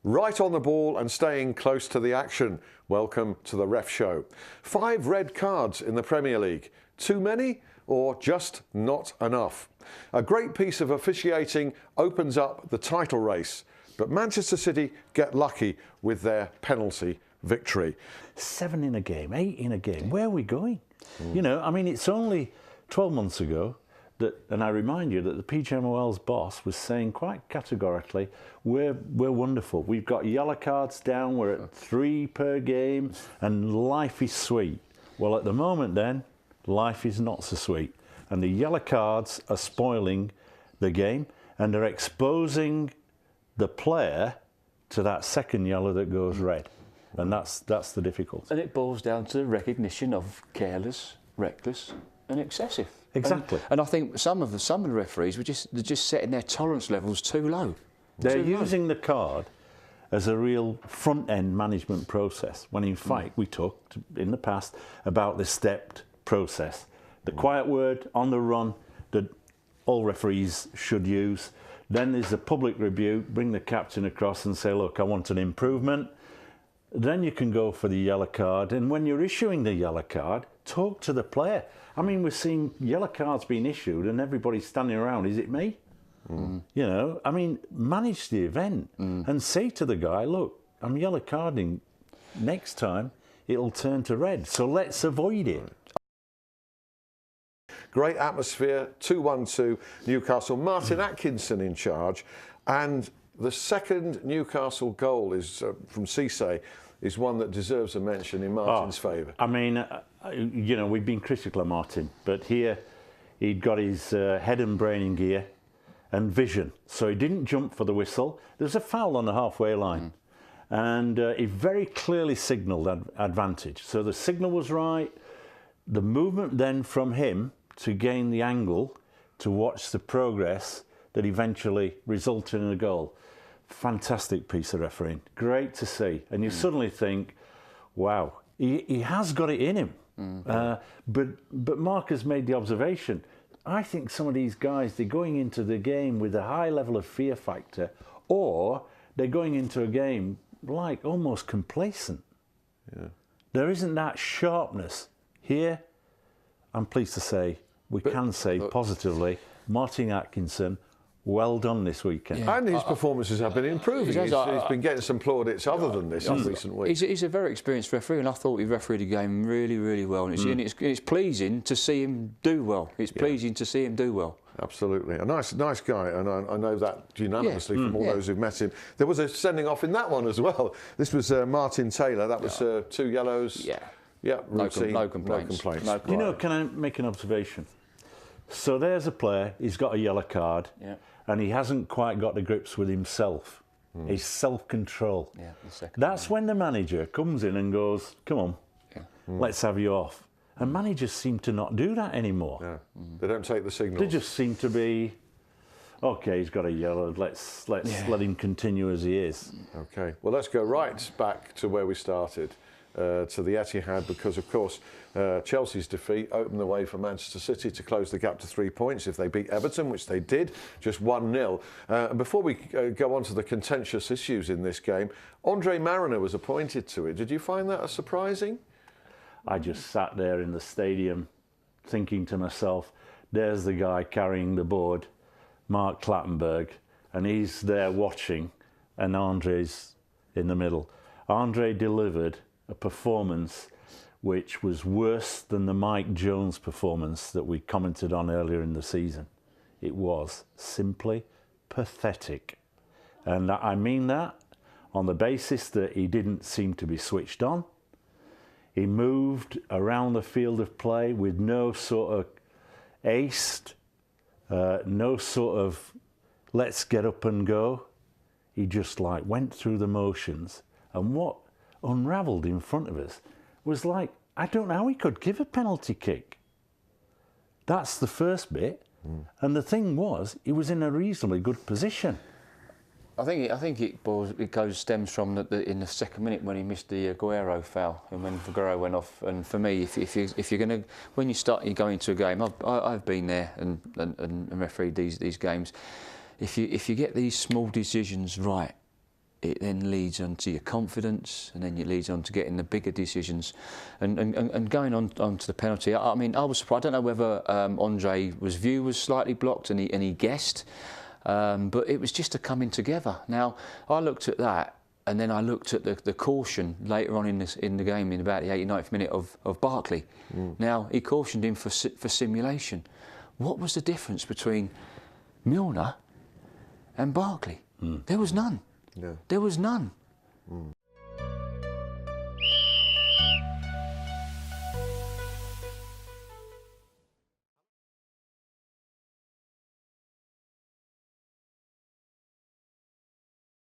Right on the ball and staying close to the action. Welcome to the Ref Show. 5 red cards in the Premier League. Too many or just not enough? A great piece of officiating opens up the title race, but Manchester City get lucky with their penalty victory. 7 in a game, 8 in a game. Where are we going? You know, I mean, it's only 12 months ago that, and I remind you that the PGMOL's boss was saying quite categorically, we're wonderful. We've got yellow cards down, we're at 3 per game, and life is sweet. Well, at the moment then, life is not so sweet. And the yellow cards are spoiling the game, and they're exposing the player to that second yellow that goes red. And that's the difficulty. And it boils down to recognition of careless, reckless and excessive. Exactly. And I think some of the referees they're just setting their tolerance levels too low. They're using the card as a real front-end management process, when in fact we talked in the past about the stepped process. The quiet word on the run that all referees should use. Then there's a public review, bring the captain across and say, look, I want an improvement. Then you can go for the yellow card, and when you're issuing the yellow card, talk to the player. I mean, we're seeing yellow cards being issued and everybody's standing around, is it me? You know, I mean, manage the event and say to the guy, look, I'm yellow carding, next time it'll turn to red, so let's avoid it. Great atmosphere, 2-1-2 Newcastle. Martin Atkinson in charge, and the second Newcastle goal is from Cisse, is one that deserves a mention in Martin's favour. I mean, you know, we've been critical of Martin, but here he'd got his head and brain in gear and vision. So he didn't jump for the whistle. There's a foul on the halfway line. And he very clearly signalled advantage. So the signal was right. The movement then from him to gain the angle to watch the progress that eventually resulted in a goal. Fantastic piece of refereeing. Great to see. And you suddenly think, wow, he has got it in him. But Mark has made the observation. I think some of these guys, they're going into the game with a high level of fear factor, or they're going into a game like almost complacent. There isn't that sharpness. Here, I'm pleased to say, we can say positively, Martin Atkinson, well done this weekend. And his performances have been improving. He's been getting some plaudits other than this in recent weeks. He's a very experienced referee, and I thought he refereed the game really, really well. And it's pleasing to see him do well. It's pleasing to see him do well. Absolutely. A nice guy, and I know that unanimously from all those who've met him. There was a sending off in that one as well. This was Martin Taylor. That was 2 yellows. Yeah, routine. No complaints. You know, can I make an observation? So there's a player, he's got a yellow card, and he hasn't quite got to grips with himself. His self-control. That's when the manager comes in and goes, come on, let's have you off. And managers seem to not do that anymore. They don't take the signals. They just seem to be, okay, he's got a yellow, let's let him continue as he is. Okay, well, let's go right back to where we started. To the Etihad, because of course Chelsea's defeat opened the way for Manchester City to close the gap to 3 points if they beat Everton, which they did, just 1-0. And before we go on to the contentious issues in this game, Andre Mariner was appointed to it. Did you find that surprising? I just sat there in the stadium thinking to myself, there's the guy carrying the board, Mark Clattenburg, and he's there watching, and Andre's in the middle. Andre delivered a performance which was worse than the Mike Jones performance that we commented on earlier in the season. It was simply pathetic. And I mean that on the basis that he didn't seem to be switched on. He moved around the field of play with no sort of aced, no sort of let's get up and go. He just like went through the motions, and what unravelled in front of us was like, I don't know how he could give a penalty kick. That's the first bit. And the thing was, he was in a reasonably good position. I think it stems from in the second minute when he missed the Aguero foul, and when Aguero went off. And for me, if you're going to, when you go into a game, I've been there and refereed these games. If you get these small decisions right, it then leads on to your confidence, and then it leads on to getting the bigger decisions, and going on to the penalty. I mean, I was surprised. I don't know whether Andre's view was slightly blocked, and he guessed, but it was just a coming together. Now, I looked at that, and then I looked at the caution later on in the game, in about the 89th minute of Barkley. Now, he cautioned him for simulation. What was the difference between Milner and Barkley? There was none. Yeah. There was none.